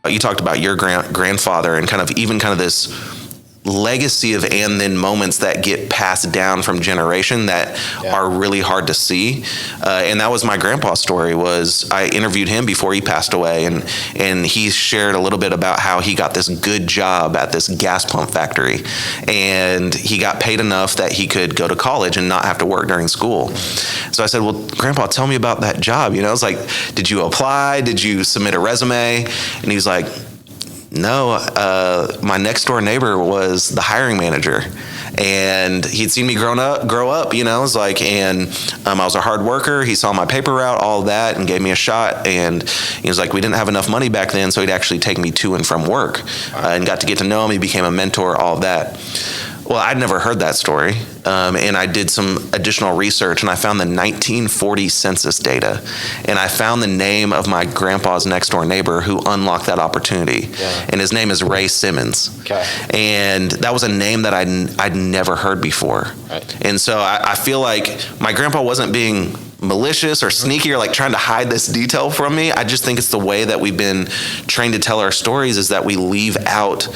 You talked about your grandfather and kind of this legacy of and then moments that get passed down from generation that are really hard to see. And that was my grandpa's story. Was I interviewed him before he passed away, and he shared a little bit about how he got this good job at this gas pump factory, and he got paid enough that he could go to college and not have to work during school. So I said, well, Grandpa, tell me about that job. I was like, did you apply? Did you submit a resume? And he was like, no, my next door neighbor was the hiring manager, and he'd seen me grow up, and I was a hard worker. He saw my paper route, all of that, and gave me a shot. And he was like, we didn't have enough money back then, so he'd actually take me to and from work, and got to get to know him. He became a mentor, all of that. Well, I'd never heard that story, and I did some additional research, and I found the 1940 census data, and I found the name of my grandpa's next door neighbor who unlocked that opportunity, and his name is Ray Simmons. Okay. And that was a name that I'd never heard before. Right. And so I feel like my grandpa wasn't being malicious or sneaky or like trying to hide this detail from me. I just think it's the way that we've been trained to tell our stories, is that we leave out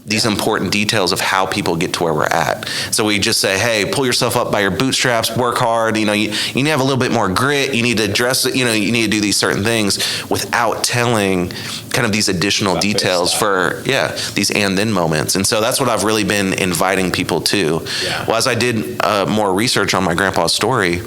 these important details of how people get to where we're at. So we just say, hey, pull yourself up by your bootstraps, work hard, you need to have a little bit more grit, you need to dress it, you need to do these certain things, without telling kind of these additional details for, these and then moments. And so that's what I've really been inviting people to. Yeah. Well, as I did more research on my grandpa's story,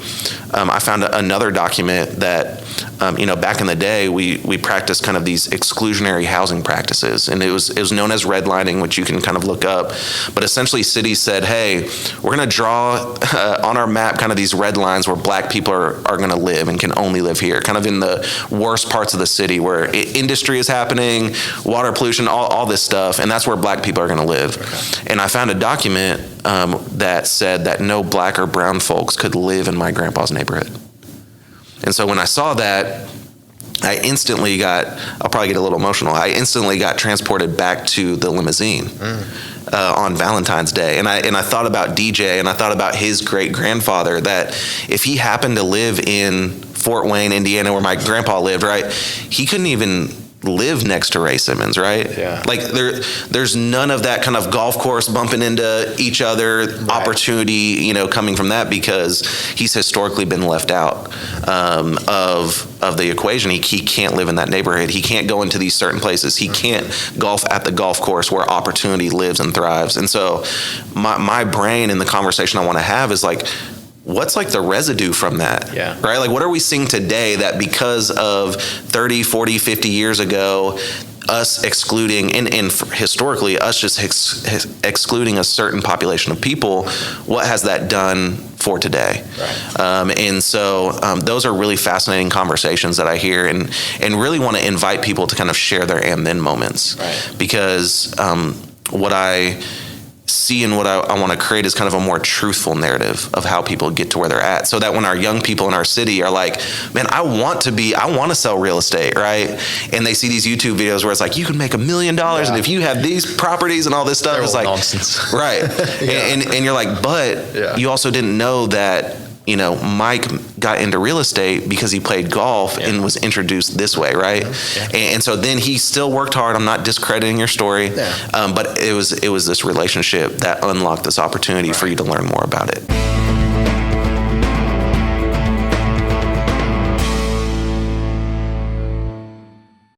I found another document that, back in the day, we practiced kind of these exclusionary housing practices, and it was known as redlining, which you can kind of look up. But essentially, cities said, hey, we're going to draw on our map kind of these red lines where black people are going to live and can only live here, kind of in the worst parts of the city where industry is happening, water pollution, all this stuff, and that's where black people are going to live. Okay. And I found a document that said that no black or brown folks could live in my grandpa's neighborhood. And so when I saw that, I instantly I'll probably get a little emotional, I instantly got transported back to the limousine on Valentine's Day. And I thought about DJ, and I thought about his great-grandfather, that if he happened to live in Fort Wayne, Indiana, where my grandpa lived, right, he couldn't even live next to Ray Simmons, right? Yeah. Like there's none of that kind of golf course bumping into each other opportunity, coming from that, because he's historically been left out of the equation. He can't live in that neighborhood. He can't go into these certain places. He can't golf at the golf course where opportunity lives and thrives. And so my brain in the conversation I want to have is like, what's like the residue from that, right? Like, what are we seeing today that because of 30, 40, 50 years ago, us excluding, and historically, us just excluding a certain population of people, what has that done for today? Right. And so those are really fascinating conversations that I hear, and really want to invite people to kind of share their and then moments. Right. Because what I see and what I want to create is kind of a more truthful narrative of how people get to where they're at, so that when our young people in our city are like, man, I want to sell real estate, right? And they see these YouTube videos where it's like, you can make $1 million, and if you have these properties and all this stuff, it's like nonsense. Right. and you're like, but you also didn't know that, Mike got into real estate because he played golf and was introduced this way, right? Yeah. And so then he still worked hard. I'm not discrediting your story, but it was this relationship that unlocked this opportunity for you to learn more about it.